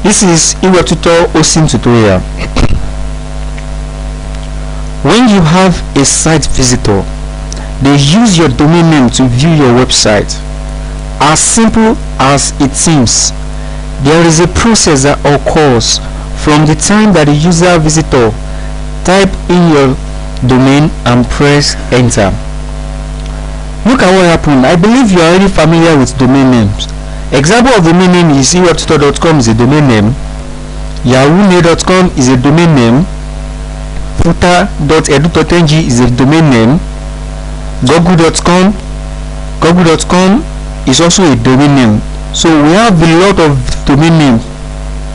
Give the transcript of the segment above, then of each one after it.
This is Ewebtutor hosting tutorial. When you have a site visitor, they use your domain name to view your website. As simple as it seems, there is a process that occurs from the time that the user visitor type in your domain and press enter. Look at what happened. I believe you are already familiar with domain names. Example of domain name is ewebtutor.com is a domain name, yahoo.com is a domain name, footer.edu.ng is a domain name, google.com is also a domain name. So we have a lot of domain names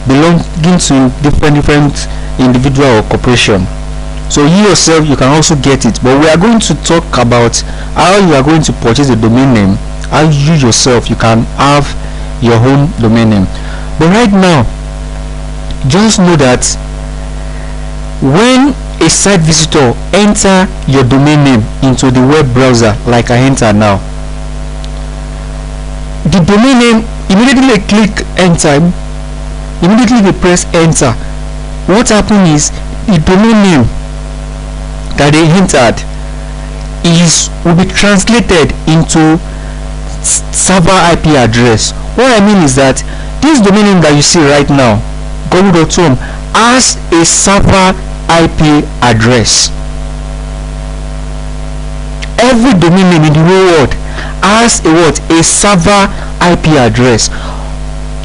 belonging to different individual or corporation. So you yourself, you can also get it, but we are going to talk about how you are going to purchase a domain name, how you yourself you can have your own domain name. But right now, just know that when a site visitor enter your domain name into the web browser, like I enter now, the domain name, immediately they click enter, immediately they press enter, what happens is the domain name that they entered will be translated into server IP address. What I mean is that this domain name that you see right now, google.com, has a server IP address. Every domain name in the whole world has a server IP address.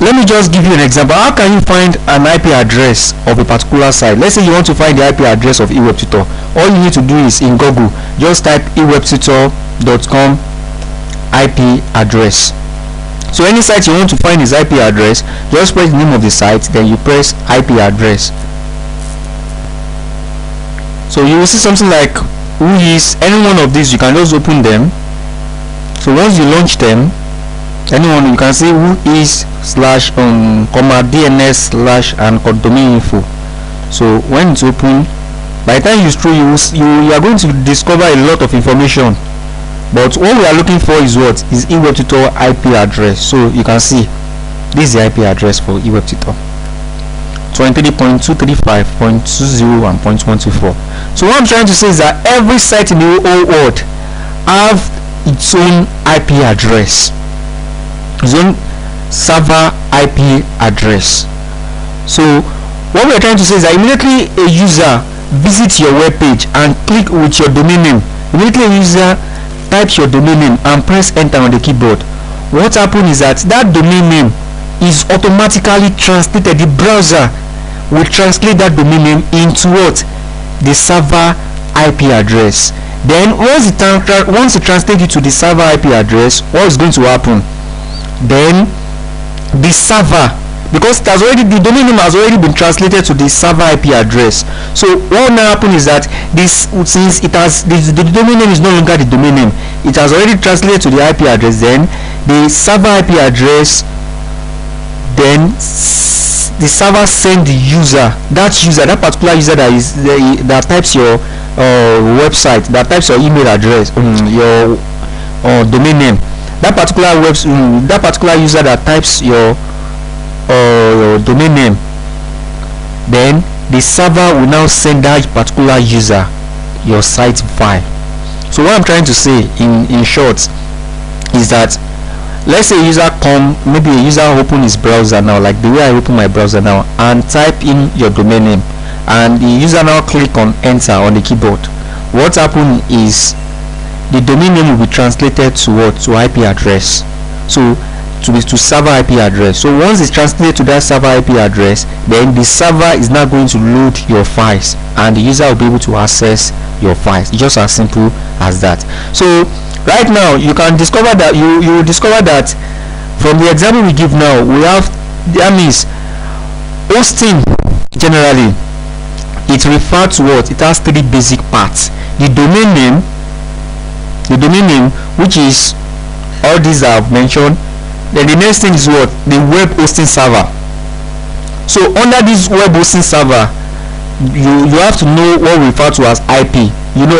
Let me just give you an example. How can you find an IP address of a particular site? Let's say you want to find the IP address of Ewebtutor. All you need to do is in Google, just type ewebtutor.com IP address. So any site you want to find its IP address, just press the name of the site, then you press IP address. So you will see something like who is. Any one of these you can just open them. So once you launch them, anyone you can see who is / DNS / and domain info. So when it's open, by the time you scroll, you are going to discover a lot of information. But what we are looking for is Ewebtutor IP address. So you can see this is the IP address for Ewebtutor: 23.235.20 and 0.124. So what I'm trying to say is that every site in the whole world have its own IP address, its own server IP address. So what we are trying to say is that immediately a user visits your web page and click with your domain name, immediately a user types your domain name and press enter on the keyboard, what happens is that domain name is automatically translated. The browser will translate that domain name into the server IP address. Then once it translates it to the server IP address, what is going to happen? Then the server, because the domain name has already been translated to the server IP address. So what now happens is that since the domain name is no longer the domain name, it has already translated to the IP address. Then the server IP address, then the server send the that particular user that types your website, that types your email address, your domain name, that particular user that types your domain name, then the server will now send that particular user your site file. So what I'm trying to say in short is that, let's say a user maybe a user open his browser now, like the way I open my browser now, and type in your domain name, and the user now click on enter on the keyboard. What happened is the domain name will be translated to IP address. So to server IP address. So once it's translated to that server IP address, then the server is now going to load your files and the user will be able to access your files. It's just as simple as that. So right now you can discover that you will discover that from the example we give now, we have, that means hosting generally it refers to it has three basic parts: the domain name, which is all these I have mentioned. Then the next thing is the web hosting server. So under this web hosting server, you have to know what we refer to as IP.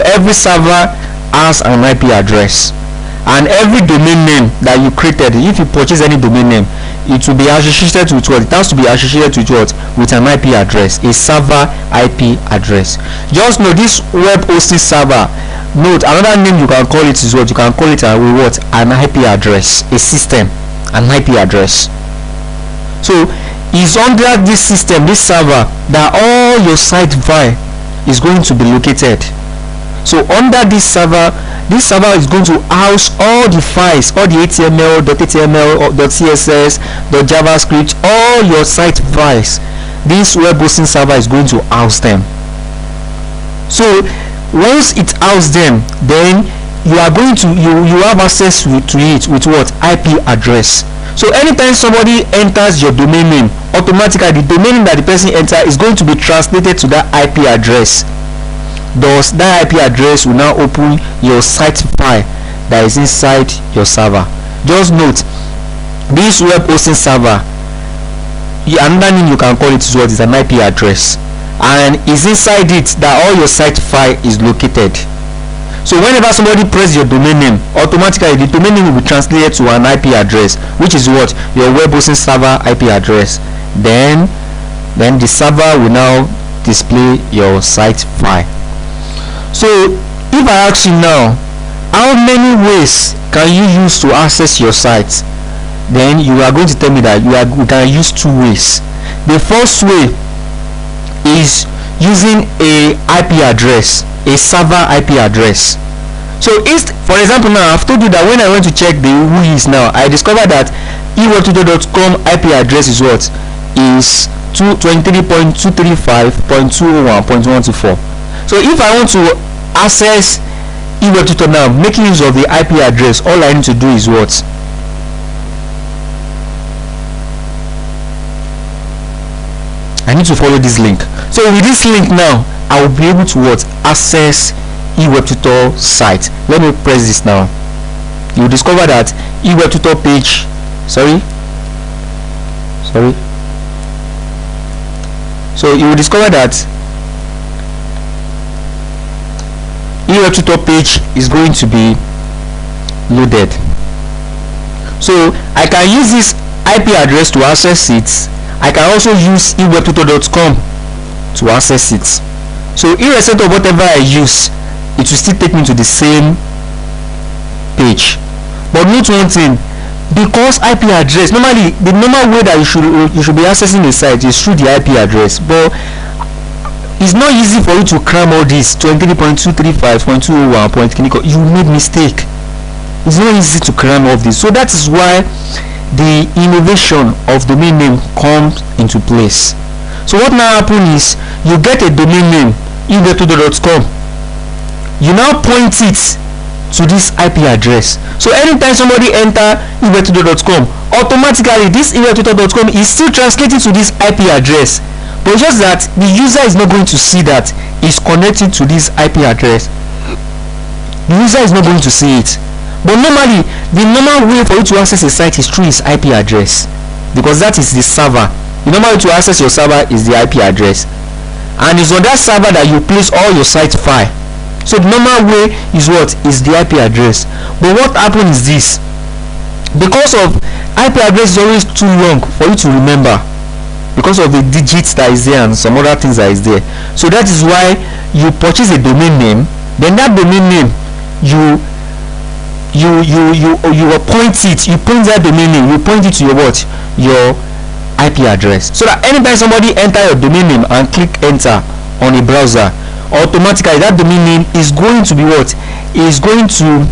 Every server has an IP address, and every domain name that you created, if you purchase any domain name, it will be associated with what? It has to be associated with what? With an IP address, a server IP address. Just know this web hosting server, note another name you can call it is what? You can call it what? An IP address, a system, an IP address. So it's under this system, this server, that all your site file is going to be located. So under this server is going to house all the files, all the HTML, .html, .css, .javascript, all your site files. This web hosting server is going to house them. So once it houses them, then you are going to you have access to it with what? IP address. So anytime somebody enters your domain name, automatically the domain name that the person enters is going to be translated to that IP address. Thus that IP address will now open your site file that is inside your server. Just note, this web hosting server, another name you can call it is what? Is an IP address, and is inside it that all your site file is located. So whenever somebody presses your domain name, automatically the domain name will be translated to an IP address, which is what? Your web hosting server IP address. Then the server will now display your site file. So if I ask you now, how many ways can you use to access your site? Then you are going to tell me that you can use 2 ways. The first way is using a IP address, a server IP address. So for example, now I've told you that when I went to check the whois now, I discovered that ewebtutor.com IP address is what? Is 23.235.201.124. So if I want to access Ewebtutor now, making use of the IP address, all I need to do is what? I need to follow this link. So with this link now, I will be able to what? Access Ewebtutor site. Let me press this now. You will discover that Ewebtutor page, so you will discover that Ewebtutor page is going to be loaded. So I can use this IP address to access it. I can also use ewebtutor.com to access it. So irrespective of whatever I use, it will still take me to the same page. But note one thing, because IP address, normally the normal way that you should be accessing the site is through the IP address, but it's not easy for you to cram all this 23.235.201. You made mistake. It's not easy to cram all this. So that is why the innovation of domain name comes into place. So what now happens is you get a domain name, ewebtutor.com. You now point it to this IP address. So anytime somebody enter ewebtutor.com, automatically this ewebtutor.com is still translated to this IP address. But just that the user is not going to see that it's connected to this IP address. The user is not going to see it. But normally, the normal way for you to access a site is through its IP address, because that is the server. The normal way to access your server is the IP address, and it's on that server that you place all your site file. So the normal way is what? Is the IP address. But what happens is this: because of IP address is always too long for you to remember, because of the digits that is there and some other things that is there. So that is why you purchase a domain name, then that domain name you appoint it, you point that domain name, you point it to your what? Your IP address. So that anytime somebody enter your domain name and click enter on a browser, automatically that domain name is going to be what? Is going to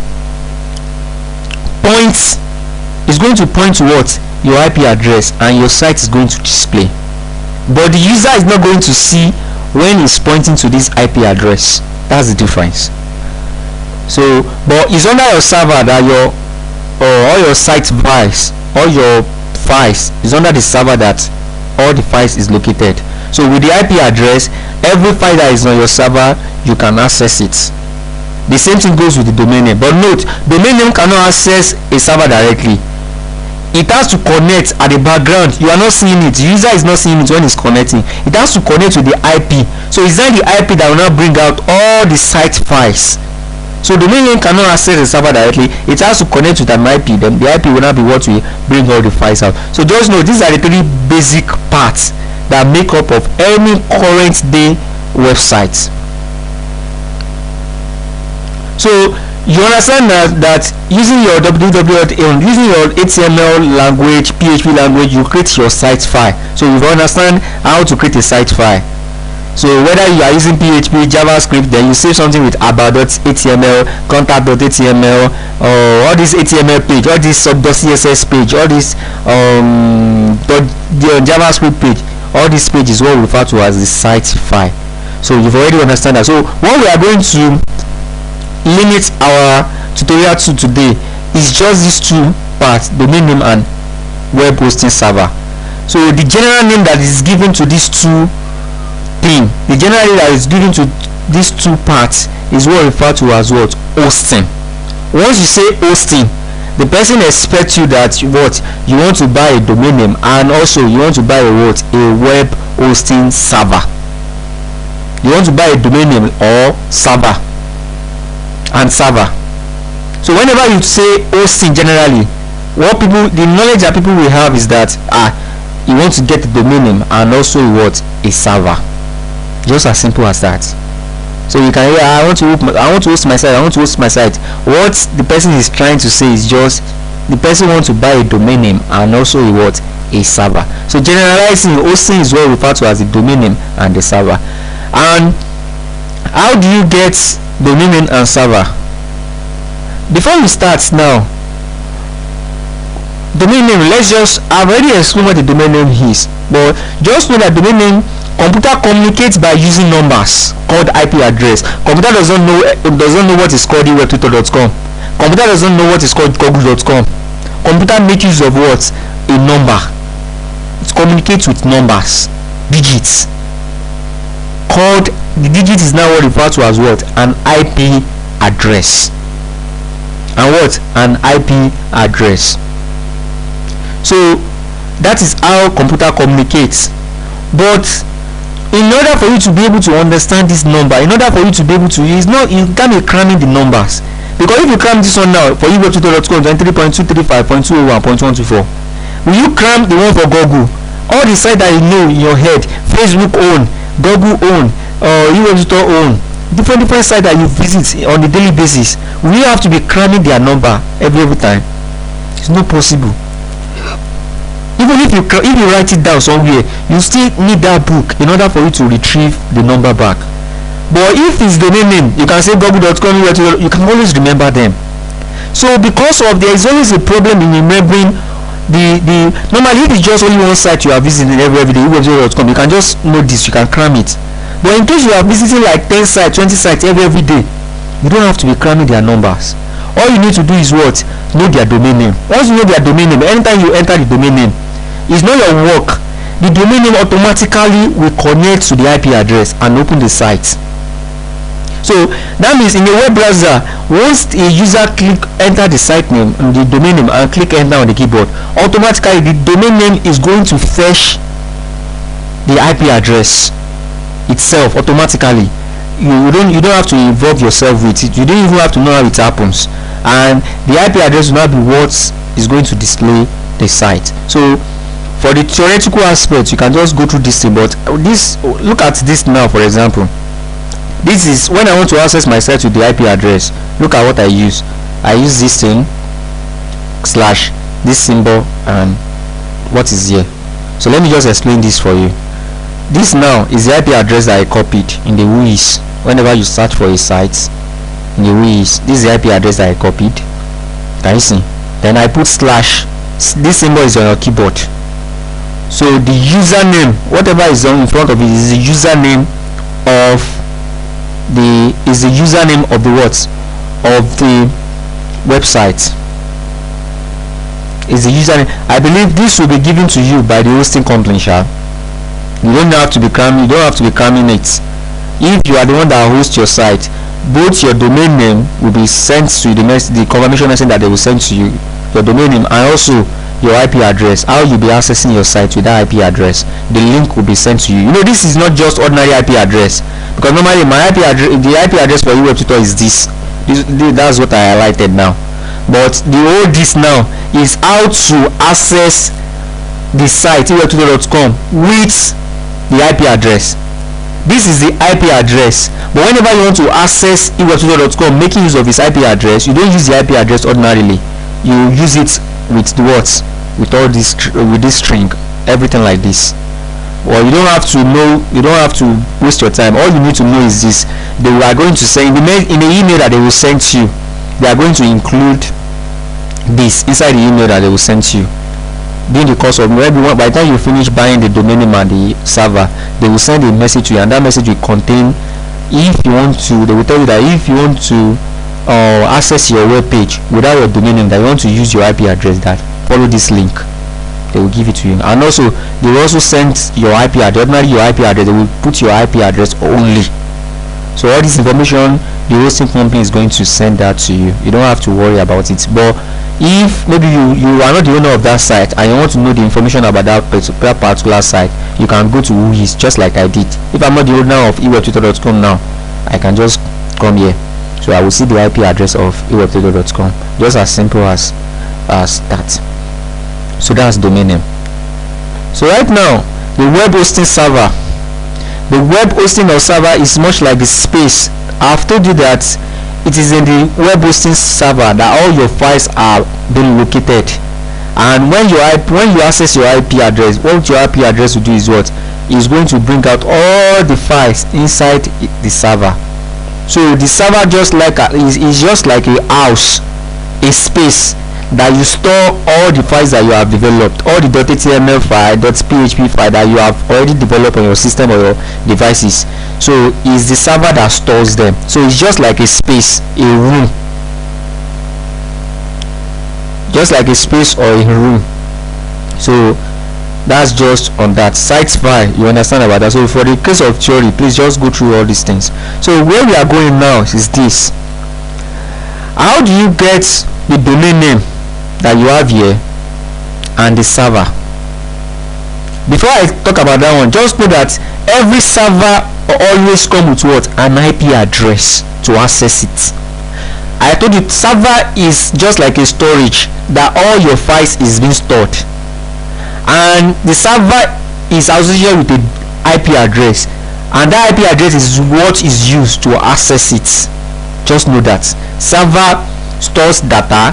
point to what? Your IP address, and your site is going to display. But the user is not going to see when it's pointing to this IP address. That's the difference. So, but it's under your server that all your site files, all your files is under the server that all the files is located. So with the IP address, every file that is on your server, you can access it. The same thing goes with the domain name. But note, domain name cannot access a server directly. It has to connect at the background. You are not seeing it. The user is not seeing it when it's connecting. It has to connect to the IP. So it's then the IP that will now bring out all the site files So domain name cannot access the server directly. It has to connect with an IP. Then the IP will not be what will bring all the files out. So just know these are the 3 basic parts that make up of any current day website. So you understand that using your using your HTML language, PHP language, you create your site file. So you understand how to create a site file. So whether you are using PHP, JavaScript, then you say something with about.html, contact.html, or all this HTML page, all this sub.css page, all this the JavaScript page, all these pages what we refer to as the site file. So you've already understand that. So what we are going to limit our tutorial to today is just these 2 parts, domain name and web hosting server. So the general name that is given to these 2 things, the general name that is given to these 2 parts is what referred to as what? Hosting. Once you say hosting, the person expects you that what you want to buy a domain name and also you want to buy a what? A web hosting server. You want to buy a domain name or server and server. So whenever you say hosting, generally the knowledge that people will have is that you want to get the domain name and also what? A server. Just as simple as that. So you can hear, I want to host my site, I want to host my site. What the person is trying to say is just the person wants to buy a domain name and also a server. So generalizing, hosting is what we refer to as the domain name and the server. And how do you get domain name and server? Before we start now, domain name, I've already explained what the domain name is, but just know that domain name, computer communicates by using numbers called IP address. Computer doesn't know what is called Ewebtutor.com. Computer doesn't know what is called Google.com. Computer makes use of what? A number. It communicates with numbers, digits. The digit is now what referred to as what? An IP address. And what? An IP address. So that is how computer communicates. But in order for you to be able to understand this number, in order for you to be able to use, you can't be cramming the numbers. Because if you cram this one now for Ewebtutor.com 23.235.201.124, will you cram the one for Google? All the sites that you know in your head, Facebook own, Google own, Ewebtutor own, different sites that you visit on a daily basis, will you have to be cramming their number every time? It's not possible. Even if you write it down somewhere, you still need that book in order for you to retrieve the number back. But if it's domain name, you can say google.com, you can always remember them. So because of there is always a problem in remembering the normally if it's just only one site you are visiting every day, Ewebtutor.com, you can just know this, you can cram it. But in case you are visiting like 10 sites, 20 sites every day, you don't have to be cramming their numbers. All you need to do is what? Know their domain name. Once you know their domain name, anytime you enter the domain name, it's not your work. The domain name automatically will connect to the IP address and open the site. So that means in a web browser, once a user enter the site name and the domain name and click enter on the keyboard, automatically the domain name is going to fetch the IP address itself automatically. You don't have to involve yourself with it. You don't even have to know how it happens, and the IP address will not be what is going to display the site. So for the theoretical aspect, you can just go through this thing, but look at this now. For example, this is when I want to access my site with the IP address. Look at what I use. I use this thing slash this symbol and what is here. So let me just explain this for you. This now is the IP address that I copied in the WHOIS. Whenever you search for a site in the WHOIS, this is the IP address that I copied. Can you see? Then I put slash. This symbol is on your keyboard. So the username, whatever is on in front of it, is the username of the what? Of the website. Is the username. I believe this will be given to you by the hosting company, sha. You don't have to be cramming. You don't have to be cramming it. If you are the one that hosts your site, both your domain name will be sent to the confirmation message that they will send to you, your domain name, and also your IP address. How you'll be accessing your site with that IP address. The link will be sent to you. You know, this is not just ordinary IP address, because normally the IP address for Ewebtutor is this. That's what I highlighted now. But the whole this now is how to access the site ewebtutor.com with the IP address. This is the IP address, but whenever you want to access ewebtutor.com making use of its IP address, you don't use the IP address ordinarily. You use it with the words, with all this, with this string, everything like this. Well, you don't have to know, you don't have to waste your time. All you need to know is this: they are going to send in the email that they will send to you, they are going to include this inside the email that they will send to you. During the course of maybe by the time you finish buying the domain name and the server, they will send a message to you, and that message will contain, if you want to, they will tell you that if you want to access your web page without your domain name, that you want to use your IP address, that follow this link, they will give it to you. And also they will also send your IP address, ordinarily your IP address, they will put your IP address only. So all this information, the hosting company is going to send that to you. You don't have to worry about it. But if maybe you are not the owner of that site and you want to know the information about that particular site, you can go to Whois, just like I did. If I'm not the owner of ewebtutor.com now, I can just come here, so I will see the IP address of ewebtutor.com, just as simple as that. So that's domain name. So right now, the web hosting server, the web hosting or server is much like the space. I've told you that it is in the web hosting server that all your files are being located, and when you access your IP address, what your IP address will do is what is going to bring out all the files inside the server. So the server just like is just like a house, a space that you store all the files that you have developed, all the .html file, .php file that you have already developed on your system or your devices. So it's the server that stores them. So it's just like a space, a room, just like a space or a room. So that's just on that site file. You understand about that? So for the case of theory, please just go through all these things. So where we are going now is this: how do you get the domain name that you have here and the server? Before I talk about that one, just know that every server always come with what? An IP address to access it. I told you server is just like a storage that all your files is being stored, and the server is associated with an IP address, and that IP address is what is used to access it. Just know that server stores data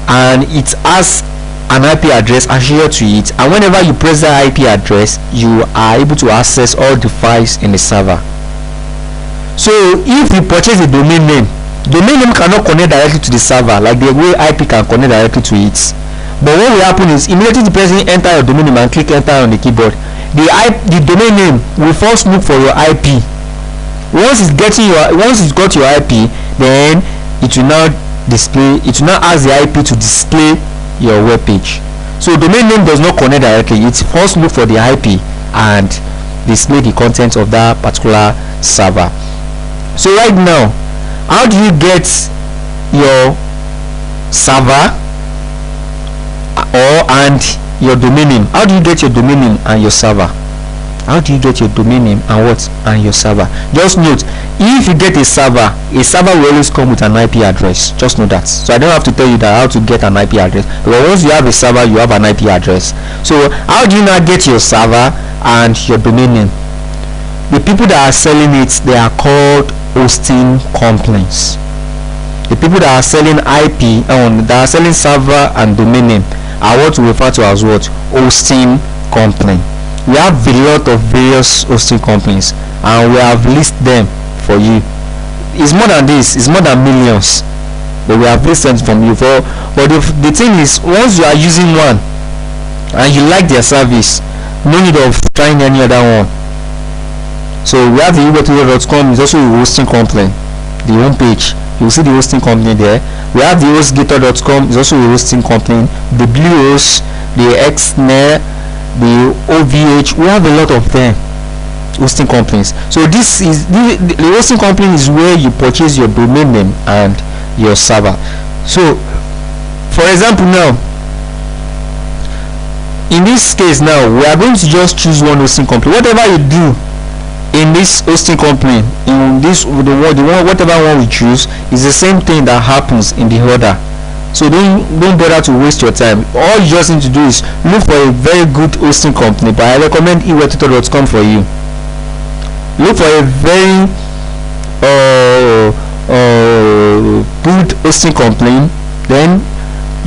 and it has an IP address associated to it, and whenever you press that IP address, you are able to access all the files in the server. So if you purchase a domain name cannot connect directly to the server like the way IP can connect directly to it. But what will happen is immediately the person enter your domain name and click enter on the keyboard, the domain name will first look for your IP. Once it's got your IP, then it will now ask the IP to display your web page. So domain name does not connect directly, it first look for the IP and display the content of that particular server. So right now, how do you get your server and your domain name? How do you get your domain name and your server? How do you get your domain name and your server? Just note, if you get a server will always come with an IP address. Just know that. So I don't have to tell you that how to get an IP address, because once you have a server, you have an IP address. So how do you now get your server and your domain name? The people that are selling it, they are called hosting companies. The people that are selling IP that are selling server and domain name are what we refer to as what? Hosting company. We have a lot of various hosting companies and we have listed them for you. It's more than this, it's more than millions that we have listed from you for. But the thing is, once you are using one and you like their service, no need of trying any other one. So we have the Ewebtutor.com, is also a hosting company. The home page, you will see the hosting company there. We have the hostgator.com, is also a hosting company. The Bluehost, the Xner, the OVH, we have a lot of them, hosting companies. So this is the hosting company is where you purchase your domain name and your server. So for example, now in this case, now we are going to just choose one hosting company. Whatever you do in this hosting company, in this the one whatever one we choose is the same thing that happens in the other. So don't bother to waste your time. All you just need to do is look for a very good hosting company, but I recommend ewebtutor.com for you. Look for a very good hosting company, then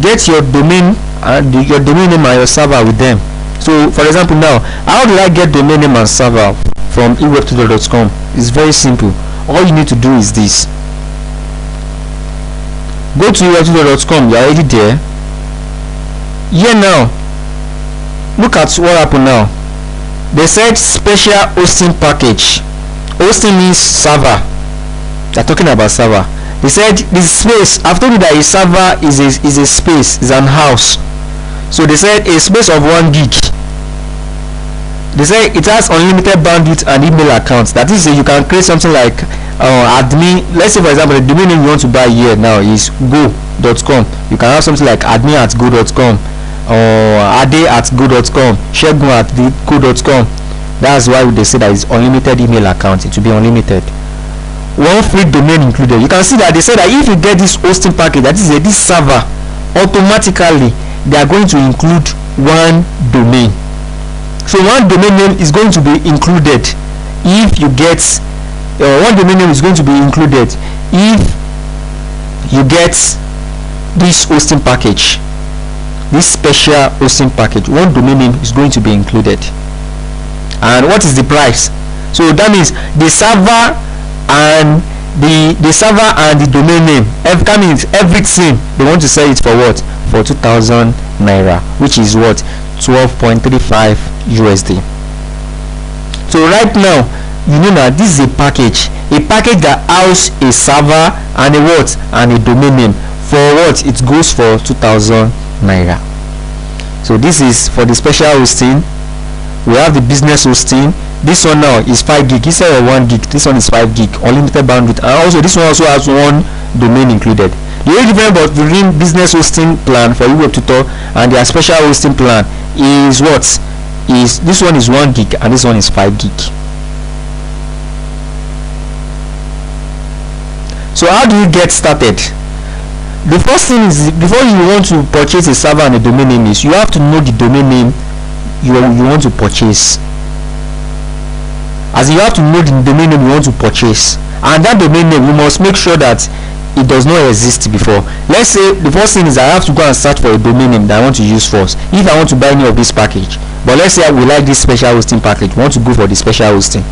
get your domain and your domain name and your server with them. So for example, now how do I get domain name and server from ewebtutor.com? It's very simple. All you need to do is this: go to ewebtutor.com. you're already there. Here now, look at what happened now. They said special hosting package. Hosting means server. They're talking about server. They said this space, I've told you that a server is a space, is an house. So they said a space of 1 gig. They say it has unlimited bandwidth and email accounts. That is, you can create something like admin. Let's say for example, the domain name you want to buy here now is go.com. You can have something like admin@go.com or ade@go.com, shegun@go.com. That's why they say that it's unlimited email account. It will be unlimited. One free domain included. You can see that they say that if you get this hosting package, that is this server, automatically they are going to include one domain. So one domain name is going to be included if you get one domain name is going to be included if you get this hosting package, this special hosting package. One domain name is going to be included. And what is the price? So that means the server and the server and the domain name, everything they want to sell it for what? For 2,000 naira, which is what? 12.35 USD. So right now, you know that this is a package that houses a server and a what? And a domain name. For what? It goes for 2,000 naira. So this is for the special hosting. We have the business hosting. This one now is 5 gig instead of 1 gig. This one is 5 gig, unlimited bandwidth, and also this one also has one domain included. The only difference between business hosting plan for Ewebtutor and their special hosting plan is what? Is this one is 1 gig and this one is 5 gig. So how do you get started? The first thing is, before you want to purchase a server and a domain name, is you have to know the domain name you want to purchase. As you have to know the domain name you want to purchase, and that domain name you must make sure that it does not exist before. Let's say the first thing is I have to go and search for a domain name that I want to use first if I want to buy any of this package. But let's say we like this special hosting package, we want to go for the special hosting,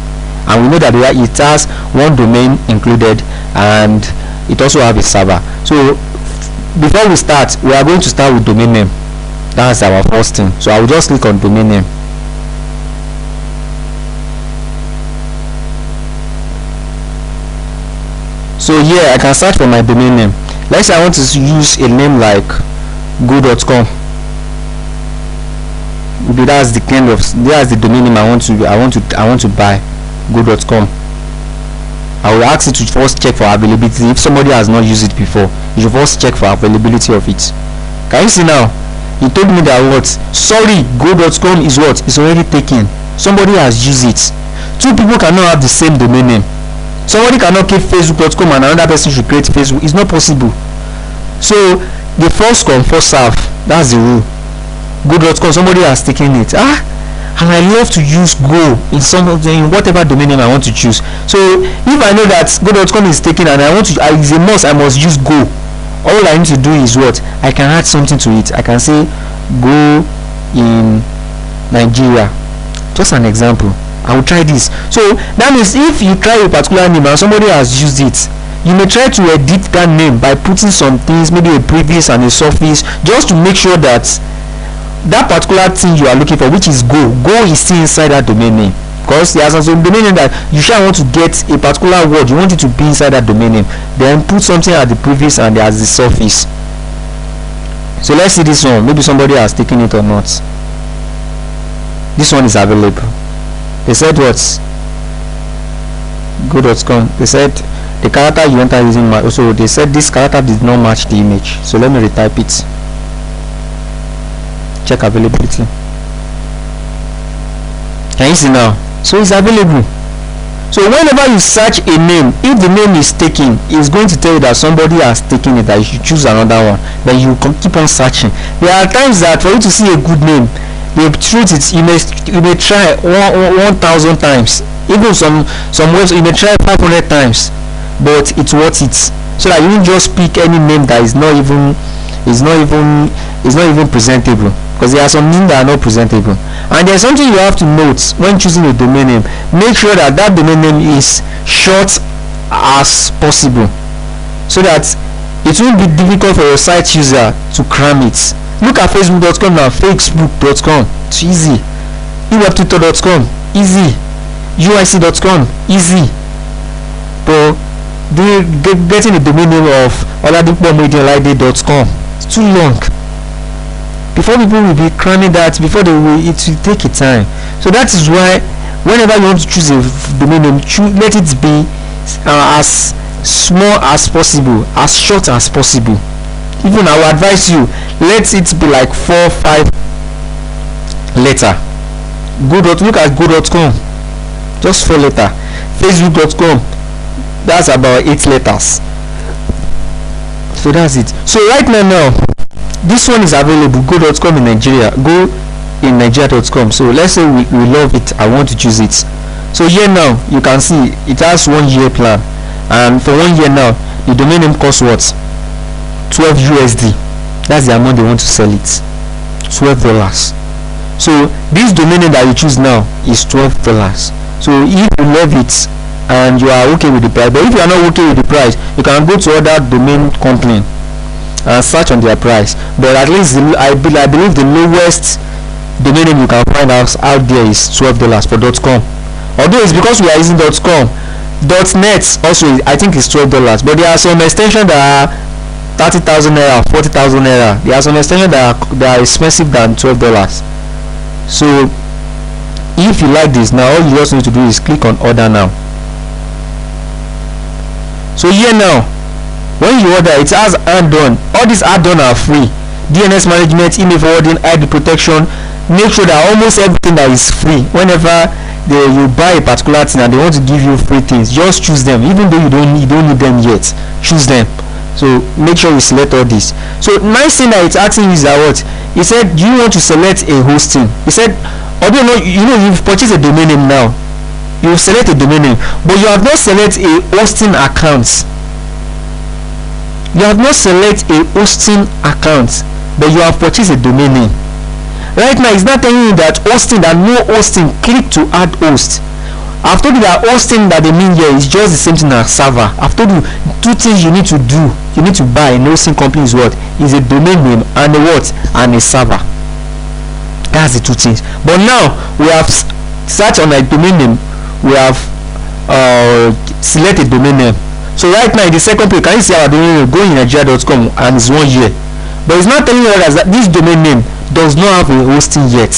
and we know that it has one domain included and it also have a server. So before we start, we are going to start with domain name. That's our first thing. So I will just click on domain name. So here I can search for my domain name. Let's say I want to use a name like go.com. That's the domain name I want to buy, go.com. I will ask it to first check for availability. If somebody has not used it before, you should first check for availability of it. Can you see now? He told me that what? Sorry, go.com is what? It's already taken. Somebody has used it. Two people cannot have the same domain name. Somebody cannot keep facebook.com and another person should create Facebook. It's not possible. So the first come first serve. That's the rule. Go.com, somebody has taken it. And I love to use go in whatever domain name I want to choose. So if I know that go.com is taken and I want to, it's a must, I must use go. All I need to do is what? I can add something to it. I can say go in Nigeria. Just an example. I will try this. So that means if you try a particular name and somebody has used it, you may try to edit that name by putting some things, maybe a previous and a suffix, just to make sure that that particular thing you are looking for, which is go is still inside that domain name. Because there are some domain name that you shall want to get a particular word, you want it to be inside that domain name, then put something at the previous and as the suffix. So let's see this one. Maybe somebody has taken it or not. This one is available. They said what? Go.com. They said the character you enter using also they said this character did not match the image. So let me retype it. Check availability. Can you see now? So it's available. So whenever you search a name, if the name is taken, it's going to tell you that somebody has taken it, that you should choose another one. Then you keep on searching. There are times that for you to see a good name, the truth is you may try 1,000 times. Even some ways you may try 500 times, but it's worth it. So that you don't just pick any name that is not even presentable, because there are some names that are not presentable. And there's something you have to note when choosing a domain name. Make sure that domain name is short as possible, so that it won't be difficult for your site user to cram it. Look at facebook.com now. Facebook.com, it's easy. Ewebtutor.com, easy. UIC.com, easy. But getting a domain name of oladipomedialide.com, it's too long. Before people will be cramming that, it will take a time. So that is why whenever you want to choose a domain name, let it be as small as possible, as short as possible. Even I will advise you, let it be like 4-5 letter. Look at go.com, just 4 letter. Facebook.com, that's about 8 letters. So that's it. So right now this one is available, go.com in Nigeria, go in Nigeria.com. So let's say we love it, I want to choose it. So here now you can see it has 1 year plan, and for 1 year now the domain name costs what? $12 USD. That's the amount they want to sell it, $12. So this domain name that you choose now is $12. So if you love it and you are okay with the price, but if you are not okay with the price, you can go to other domain company and search on their price. But at least I believe the lowest domain name you can find out there is $12 for .com. Although it's because we are using .com. .net also I think is $12, but there are some extensions that are 30,000 naira, 40,000 naira. There are some extensions that are expensive than $12. So if you like this, now all you just need to do is click on order now. So here now, when you order, it has add-on. All these add-on are free. DNS management, email forwarding, ID protection. Make sure that almost everything that is free. Whenever you buy a particular thing and they want to give you free things, just choose them. Even though you don't need them yet, choose them. So make sure you select all this. So nice thing that it's asking is that what he said, do you want to select a hosting? He said, although you've purchased a domain name now, you select a domain name, but you have not select a hosting account. You have not select a hosting account, but you have purchased a domain name. Right now it's not telling you that hosting, that no hosting, click to add host. I've told you that hosting that they mean here is just the same thing as server. I've told you 2 things you need to do. You need to buy a hosting company is what? Is a domain name and a what? And a server. That's the 2 things. But now we have searched on a domain name. We have selected domain name. So right now in the second page, can you see our domain name? Go in Nigeria.com and it's 1 year. But it's not telling you that this domain name does not have a hosting yet.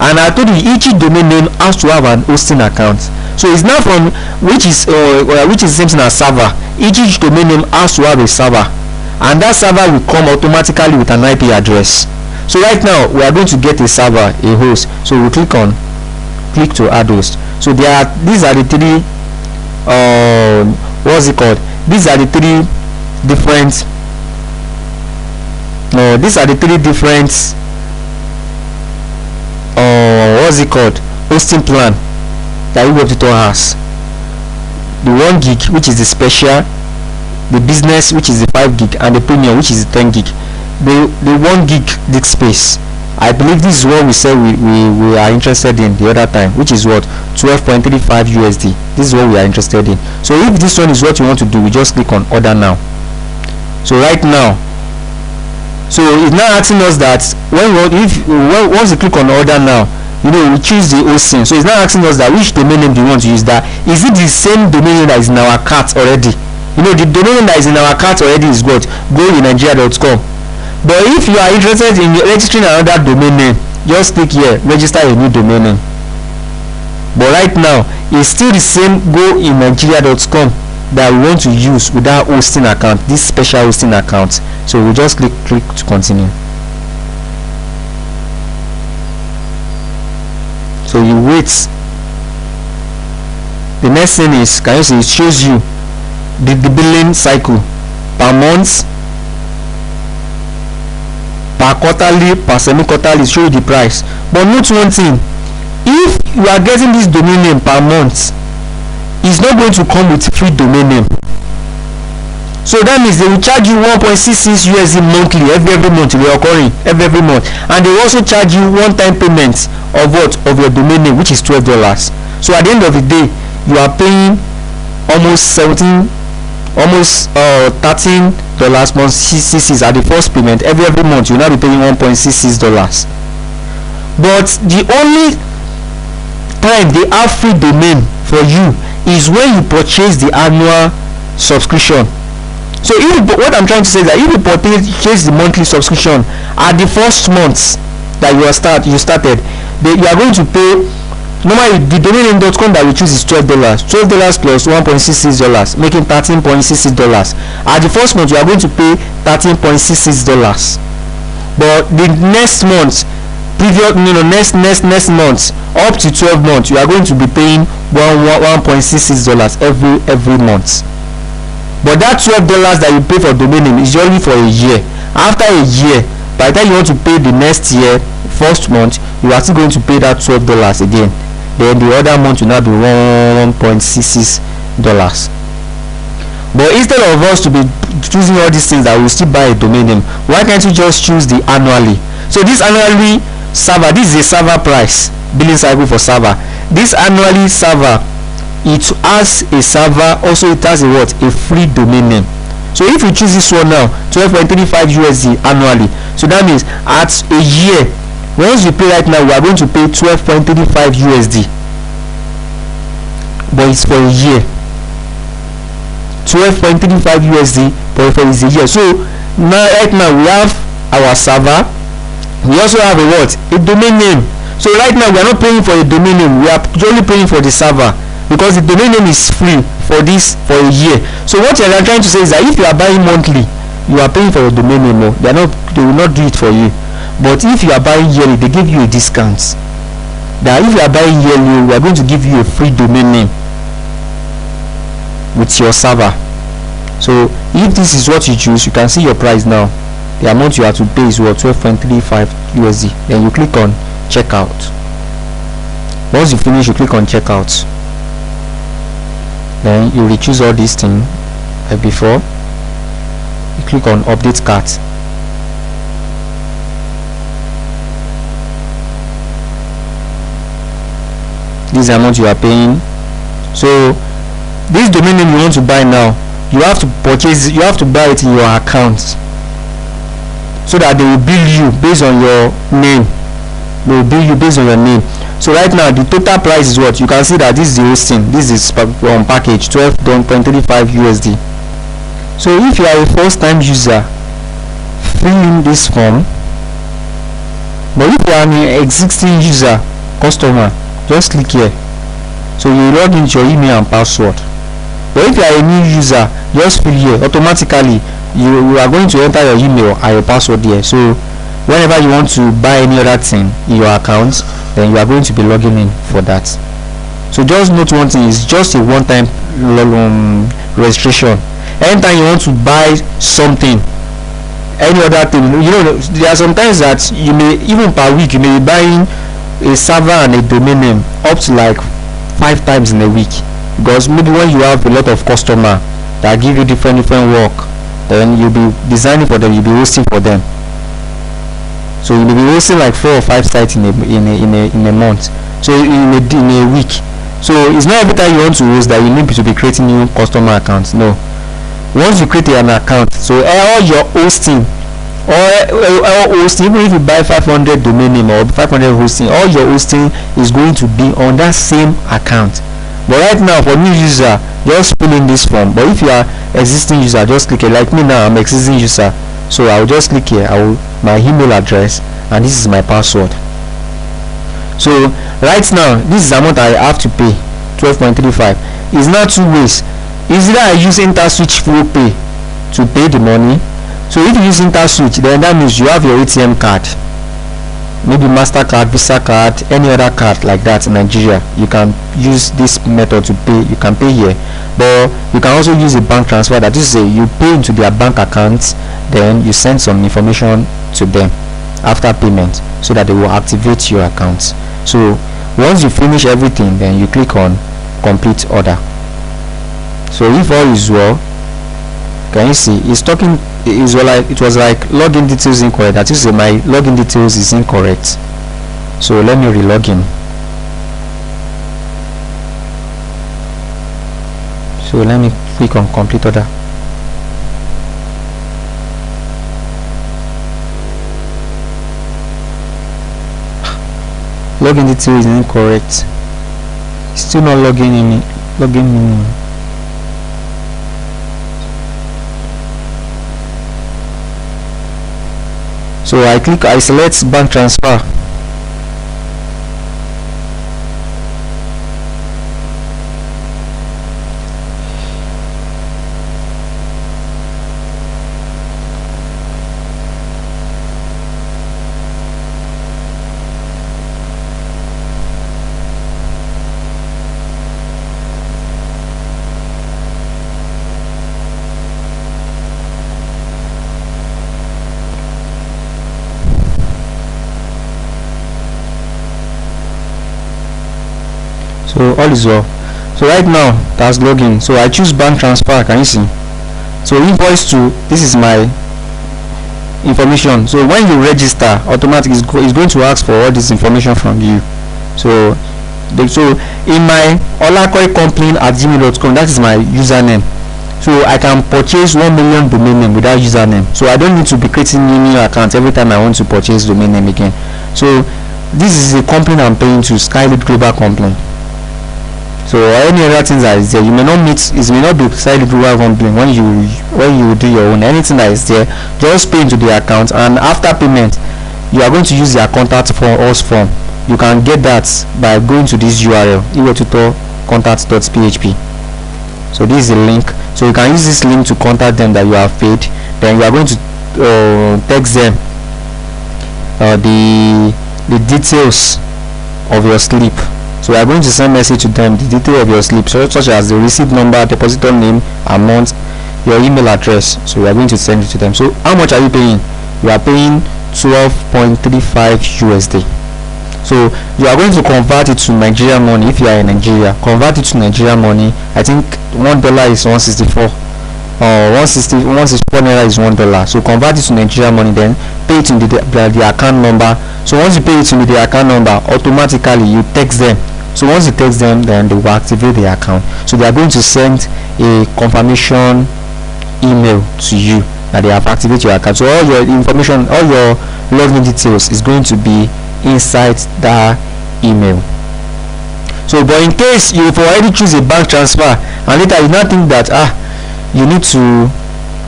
And I told you each domain name has to have an hosting account. So it's not from which is the same thing as server. Each domain name has to have a server, and that server will come automatically with an IP address. So right now we are going to get a server, a host. So we click to add host. So these are the 3 what's it called? These are the 3 different what's it called, hosting plan that Ewebtutor has. The 1 gig, which is the special, the business, which is the 5 gig, and the premium, which is the 10 gig. The 1 gig disk space, I believe this is what we said we are interested in the other time, which is what? 12.35 USD. This is what we are interested in. So if this one is what you want to do, we just click on order now. So right now, so it's now asking us that once you click on order now, we choose the hosting. So it's now asking us that which domain name do you want to use. That is it the same domain name that is in our cart already? The domain name that is in our cart already is what? Go in Nigeria.com. But if you are interested in registering another domain name, just click here, register a new domain name. But right now it's still the same go in Nigeria.com that we want to use with that hosting account, this special hosting account. So we just click to continue. So you wait. the next thing is, can you see, it shows you the billing cycle per month, per quarterly, per semi-quarterly. Show you the price. But note one thing, if you are getting this domain name per month, it's not going to come with free domain name. So that means they will charge you 1.66 USD monthly every month, reoccurring every month, and they will also charge you one-time payment of what, of your domain name, which is $12. So at the end of the day, you are paying almost $13 month CCs at the first payment. Every month you will now be paying $1.66. But the only time they have free domain for you is when you purchase the annual subscription. So what I'm trying to say is that if you purchase the monthly subscription at the first month that you started, you are going to pay. Normally the domain name.com that we choose is $12 plus $1.66, making $13.66. At the first month you are going to pay $13.66. But the next month, next month up to 12 months, you are going to be paying $1.66 every month. But that $12 that you pay for domain name is only for a year. After a year, by the time you want to pay the next year, first month, you are still going to pay that $12 again. Then the other month will now be $1.66. But instead of us to be choosing all these things that will still buy a domain name, why can't you just choose the annually? So this annually server, this is a server price, billing cycle for server. This annually server, it has a server, also it has a free domain name. So if you choose this one now, 12.35 USD annually, so that means at a year, once you pay right now, we are going to pay 12.35 USD, but it's for a year. 12.35 USD for a year. So now right now we have our server, we also have a domain name. So right now we are not paying for a domain name, we are only paying for the server, because the domain name is free for a year. So what you are trying to say is that if you are buying monthly, you are paying for a domain name. They will not do it for you. But if you are buying yearly, they give you a discount. That if you are buying yearly, we are going to give you a free domain name with your server. So if this is what you choose, you can see your price now. The amount you have to pay is 12.35 USD. Then you click on checkout. Once you finish, you click on checkout. Then you will choose all these things like before. You click on update cart. This is the amount you are paying. So this domain name you want to buy now, you have to purchase it, you have to buy it in your account, so that they will bill you based on your name. They will bill you based on your name. So right now the total price is what you can see, that this is the hosting, this is package 12.35 USD. So if you are a first time user, fill in this form. But if you are an existing user, customer, just click here. So you log into your email and password. But if you are a new user, just fill here. Automatically you are going to enter your email and your password here. So whenever you want to buy any other thing in your account, then you are going to be logging in for that. So just note one thing, is just a one-time registration. Anytime you want to buy something, any other thing, there are sometimes that you may, even per week, you may be buying a server and a domain name up to like 5 times in a week, because maybe when you have a lot of customer that give you different work, then you'll be designing for them, you'll be hosting for them. So you may be hosting like 4 or 5 sites in a month, so in a week. So it's not every time you want to host that you need to be creating new customer accounts. No, once you create an account, so all your hosting, even if you buy 500 domain name or 500 hosting, all your hosting is going to be on that same account. But right now for new user, just fill in this form. But if you are existing user, just click it. Like me now, I'm existing user, so I will just click here. My email address, and this is my password. So right now this is the amount I have to pay, 12.35. It's not 2 ways. Is either I use InterSwitch Full Pay to pay the money. So if you use InterSwitch, then that means you have your ATM card. maybe MasterCard, Visa card, any other card like that in Nigeria, you can use this method to pay. You can pay here, but you can also use a bank transfer. That is, you pay into their bank account, then you send some information to them after payment so that they will activate your account. So once you finish everything, then you click on complete order. So if all is well, can you see it's talking, it was like login details incorrect. That is, my login details is incorrect. So let me re-log in. So let me click on complete order. Login detail is incorrect. It's still not logging in. So I select bank transfer. So all is well. So right now that's login. So I choose bank transfer. Can you see? So invoice to, this is my information. So when you register, automatically it's going to ask for all this information from you. So in my olakoicomplain@gmail.com, that is my username. So I can purchase 1 million domain name without username. So I don't need to be creating new account every time I want to purchase domain name again. So this is a complaint I'm paying to Skylead Global Complaint. So any other things that is there, you may not meet, it may not be Skylead Global Complaint when you do your own. Anything that is there, just pay into the account, and after payment you are going to use their contact for us form. You can get that by going to this URL, Ewebtutor contact.php. So this is the link. So you can use this link to contact them that you have paid. Then you are going to text them the details of your slip. So we are going to send message to them the detail of your slip, such as the receipt number, depositor name, amount, your email address. So we are going to send it to them. So how much are you paying? You are paying 12.35 USD. So you are going to convert it to Nigerian money. If you are in Nigeria, convert it to Nigerian money. I think $1 is 164, or 164 naira is $1. So convert it to Nigerian money, then pay it in the account number. So once you pay it in the account number, automatically you text them. So once you text them, then they will activate the account. So they are going to send a confirmation email to you that they have activated your account. So all your information, all your login details is going to be inside that email. So but in case you've already choose a bank transfer and later you now think that you need to,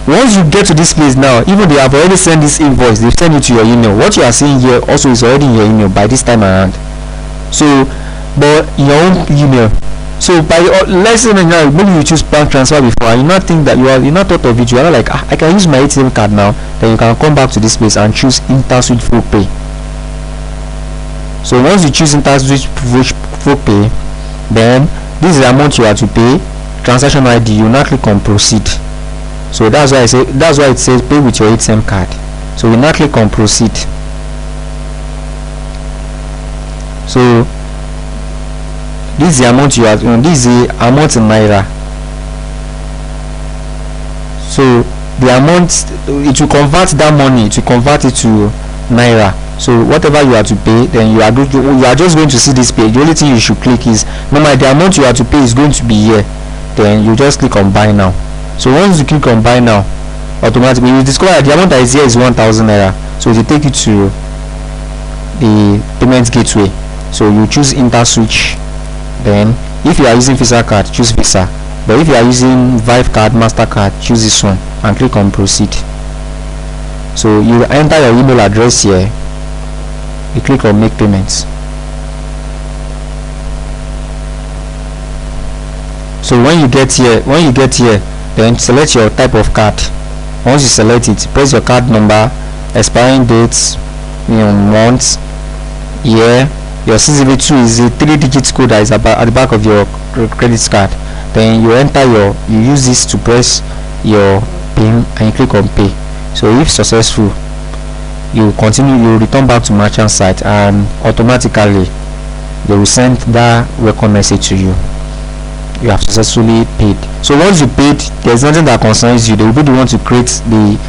once you get to this place now, even they have already sent this invoice, they've sent it to your email. What you are seeing here also is already in your email by this time around. So but in your own email. So by let's say now maybe you choose bank transfer before and you not think that you not thought of it, you are not like I can use my ATM card now, then you can come back to this place and choose InterSwitch full pay. So once you choose InterSwitch full pay, then this is the amount you have to pay, transaction ID, you now click on proceed. So that's why it says pay with your ATM card. So we now click on proceed. So this is the amount you have, this is the amount in naira. So the amount, it will convert that money, to convert it to naira. So whatever you have to pay, then you are just going to see this page. The only thing you should click is, normally the amount you have to pay is going to be here, then you just click on buy now. So once you click on buy now, automatically you discover that the amount that is here is 1,000 naira. So it will take you to the payment gateway. So you choose InterSwitch. Then if you are using Visa card, choose Visa, but if you are using Vive card, MasterCard, choose this one and click on proceed. So you enter your email address here, you click on make payments. So when you get here, then select your type of card. Once you select it, press your card number, expiring dates, months, here your CCV2 is a 3-digit code that is about at the back of your credit card. Then you enter you use this to press your pin and you click on pay. So if successful, you return back to merchant site, and automatically they will send that welcome message to you. You have successfully paid. So once you paid, there's nothing that concerns you. They will be the one to create the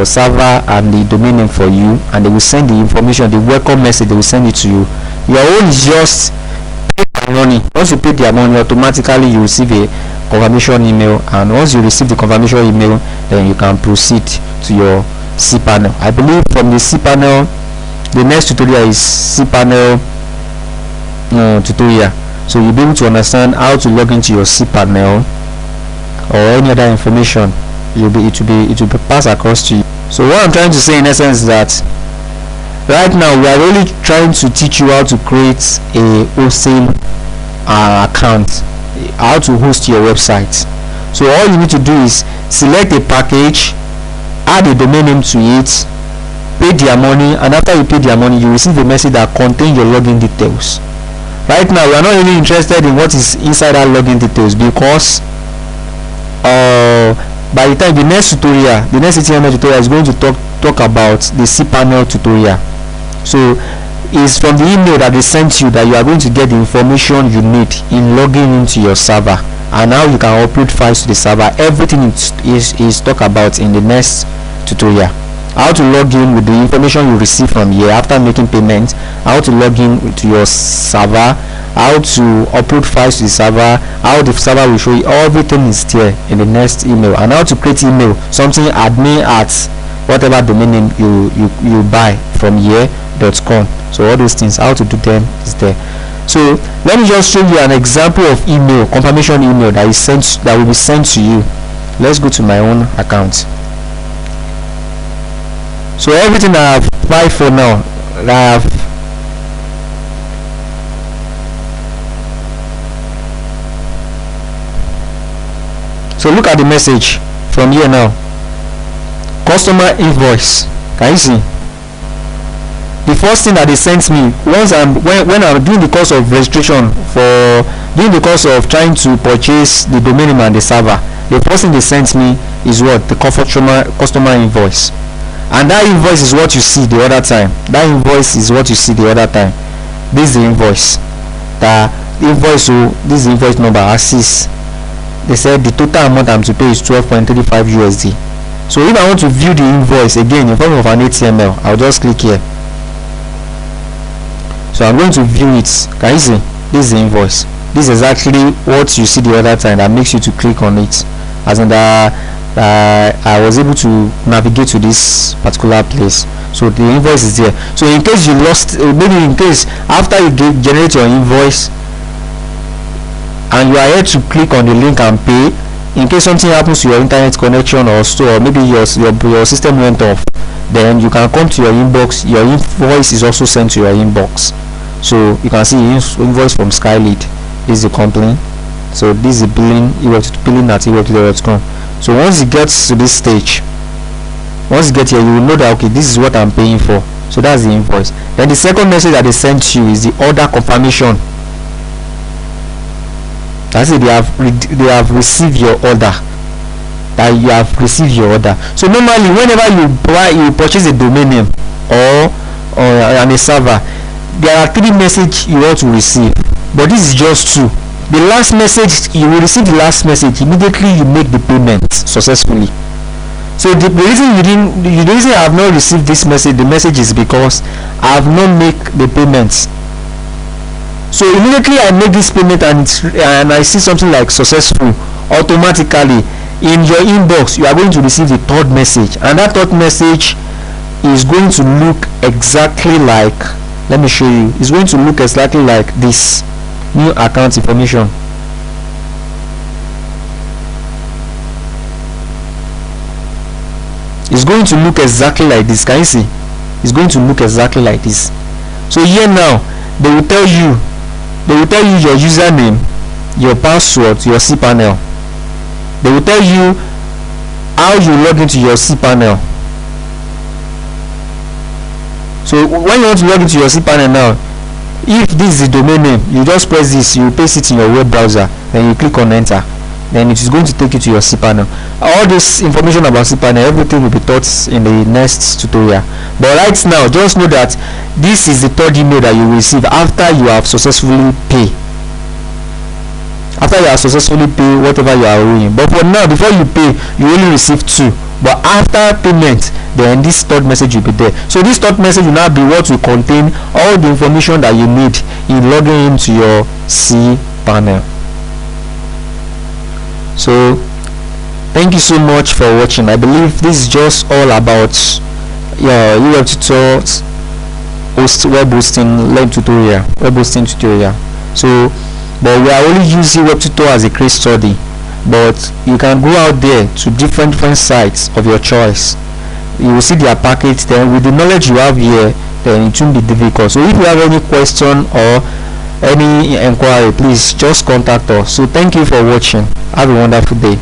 server and the domain name for you, and they will send the information, the welcome message, they will send it to you. Your own is just pay their money. Once you pay their money, automatically you receive a confirmation email, and once you receive the confirmation email, then you can proceed to your cPanel. I believe from the cPanel, the next tutorial is cPanel tutorial, so you'll be able to understand how to log into your cPanel or any other information. It will be passed across to you. So what I'm trying to say in essence is that right now we are really trying to teach you how to create a hosting account, how to host your website. So all you need to do is select a package, add a domain name to it, pay their money, and after you pay their money, you receive a message that contains your login details. Right now we are not really interested in what is inside that login details, because by the time the next HTML tutorial is going to talk about the cPanel tutorial. So it's from the email that they sent you that you are going to get the information you need in logging into your server, and how you can upload files to the server. Everything is talked about in the next tutorial. How to log in with the information you receive from here after making payment, how to log in to your server, how to upload files to the server, how the server will show you. Everything is there in the next email, and how to create email, something admin at whatever domain name you buy from here.com. So all those things, how to do them is there. So let me just show you an example of email, confirmation email that will be sent to you. Let's go to my own account. So everything I have applied for now, so look at the message from here now. Customer invoice. Can you see? The first thing that they sent me when I'm doing the course of registration, for doing the course of trying to purchase the domain name and the server, the first thing they sent me is what? The customer invoice. And that invoice is what you see the other time. This is the invoice. This is the invoice number, ASIS. They said the total amount I'm to pay is 12.35 USD. So if I want to view the invoice again in form of an HTML, I'll just click here. So I'm going to view it. Can you see? This is the invoice. This is actually what you see the other time that makes you to click on it. As in I was able to navigate to this particular place. So the invoice is there. So in case you lost, maybe in case after you generate your invoice and you are here to click on the link and pay, in case something happens to your internet connection or store, maybe your system went off, then you can come to your inbox. Your invoice is also sent to your inbox. So you can see invoice from Skylead. This is the company. So this is the billing at ewebtutor.com. So once it gets to this stage, once you get here, you will know that okay, this is what I'm paying for. So that's the invoice. Then the second message that they sent you is the order confirmation. That's it. They have received your order. That you have received your order. So normally, whenever you purchase a domain name or a server, there are 3 messages you want to receive, but this is just 2. The last message, you will receive the last message immediately you make the payment successfully. So the reason I have not received this message, the message is because I have not made the payments. So immediately I make this payment and I see something like successful, automatically in your inbox you are going to receive the 3rd message, and that 3rd message is going to look exactly like, let me show you, it's going to look exactly like this. New account information. It's going to look exactly like this. Can you see? It's going to look exactly like this. So here now they will tell you your username, your password, your cPanel. They will tell you how you log into your cPanel. So when you want to log into your cPanel now, if this is the domain name, you just press this, you paste it in your web browser, then you click on enter, then it is going to take you to your cPanel. All this information about cPanel, everything will be taught in the next tutorial, but right now just know that this is the third email that you will receive after you have successfully pay whatever you are owing. But for now, before you pay, you only receive 2, but after payment, then this third message will be there. So this third message will now be what will contain all the information that you need in logging into your cPanel. So thank you so much for watching. I believe this is just all about your Ewebtutor web hosting tutorial. So but we are only using Ewebtutor as a case study, but you can go out there to different sites of your choice. You will see their package. Then with the knowledge you have here, then it won't be difficult. So if you have any question or any inquiry, please just contact us. So thank you for watching. Have a wonderful day.